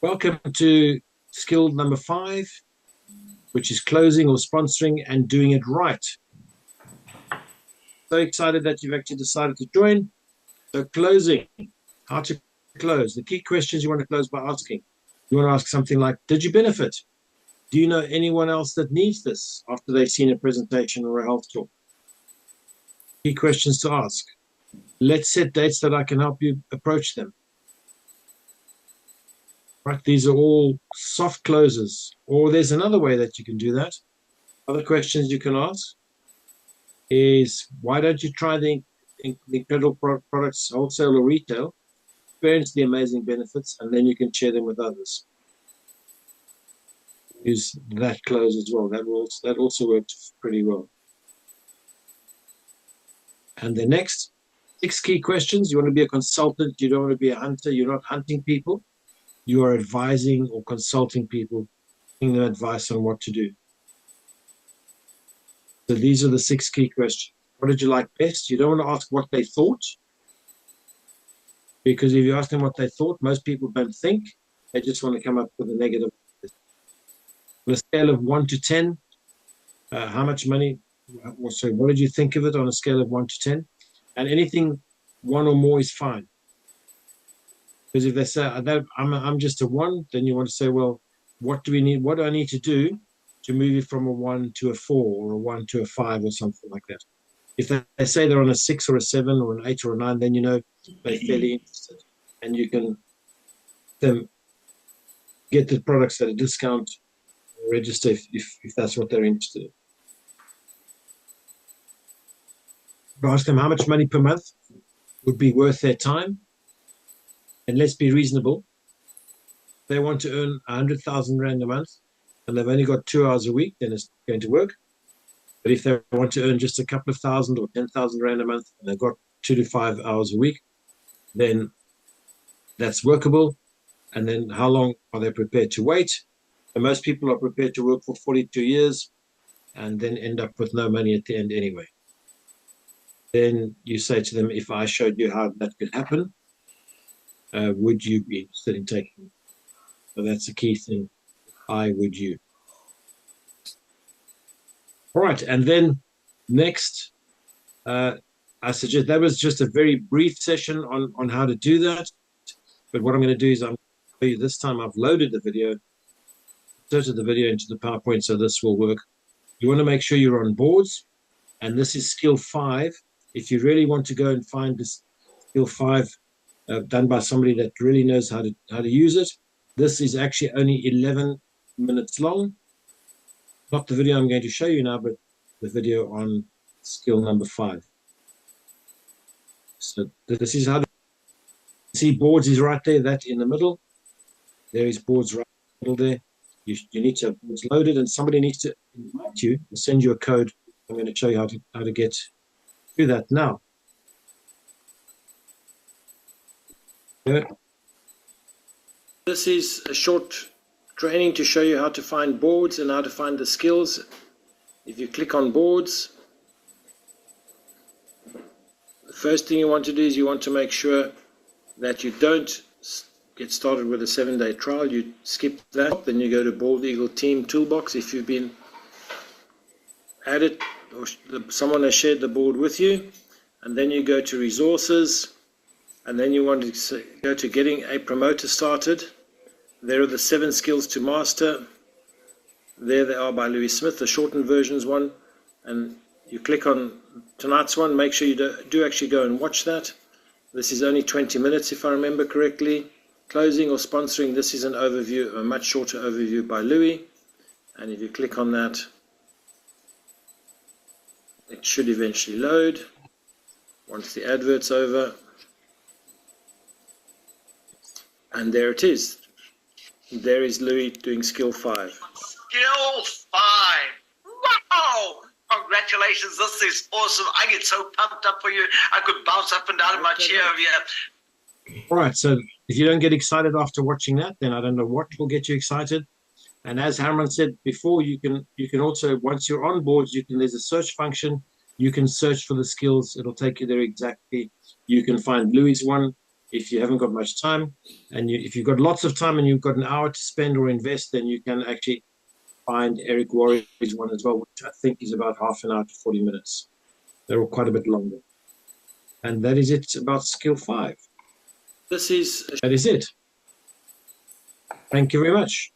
Welcome to skill number 5, which is closing or sponsoring and doing it right. So excited that you've actually decided to join. So closing, how to close. The key questions you want to close by asking. You want to ask something like, did you benefit? Do you know anyone else that needs this after they've seen a presentation or a health talk? Key questions to ask. Let's set dates that I can help you approach them. Right, these are all soft closes. Or there's another way that you can do that. Other questions you can ask is, why don't you try the incredible products, wholesale or retail, experience the amazing benefits, and then you can share them with others. Use that close as well. That also worked pretty well. And the next 6 key questions. You want to be a consultant. You don't want to be a hunter. You're not hunting people. You are advising or consulting people, giving them advice on what to do. So these are the 6 key questions. What did you like best? You don't want to ask what they thought, because if you ask them what they thought, most people don't think. They just want to come up with a negative. On a scale of 1 to 10, how much money, sorry, what did you think of it on a scale of 1 to 10? And anything 1 or more is fine. Because if they say, I'm just a 1, then you want to say, well, what do we need? What do I need to do to move it from a 1 to a 4 or a 1 to a 5 or something like that? If they say they're on a 6 or a 7 or an 8 or a 9, then you know they're fairly interested. And you can get the products at a discount, register if that's what they're interested in. Ask them how much money per month would be worth their time. And let's be reasonable. If they want to earn 100,000 Rand a month and they've only got 2 hours a week, then it's going to work. But if they want to earn just a couple of thousand or 10,000 Rand a month and they've got 2 to 5 hours a week, then that's workable. And then how long are they prepared to wait? And most people are prepared to work for 42 years and then end up with no money at the end anyway. Then you say to them, if I showed you how that could happen, would you be interested in taking it? So that's the key thing. Would you? All right. And then next, I suggest that was just a very brief session on how to do that. But what I'm going to do is this time I've loaded the video, inserted the video into the PowerPoint, so this will work. You want to make sure you're on boards, and this is skill 5. If you really want to go and find this skill 5 done by somebody that really knows how to use it, this is actually only 11 minutes long. Not the video I'm going to show you now, but the video on skill number 5. So this is how to see boards is right there, that in the middle. There is boards right in the middle there. You need to have boards loaded, and somebody needs to invite you and send you a code. I'm going to show you how to get through that now. Good. This is a short training to show you how to find boards and how to find the skills. If you click on boards, the first thing you want to do is you want to make sure that you don't get started with a 7-day trial. You skip that, then you go to Bald Eagle Team Toolbox if you've been added or someone has shared the board with you, and then you go to resources, and then you want to go to getting a promoter started. There are the 7 skills to master. There they are by Louis Smith, the shortened versions one, and you click on tonight's one. Make sure you do actually go and watch that. This is only 20 minutes if I remember correctly. Closing or sponsoring, this is an overview, a much shorter overview by Louis, and if you click on that, it should eventually load once the advert's over. And there it is. There is Louis doing skill 5. Skill 5. Wow! Congratulations, this is awesome. I get so pumped up for you. I could bounce up and down in my chair over here. All right, so if you don't get excited after watching that, then I don't know what will get you excited. And as Herman said before, you can also, once you're on boards, there's a search function. You can search for the skills. It'll take you there exactly. You can find Louis' one. If you haven't got much time, and if you've got lots of time and you've got an hour to spend or invest, then you can actually find Eric Warrior's one as well, which I think is about half an hour to 40 minutes. They're all quite a bit longer. And that is it about skill 5. This is That is it. Thank you very much.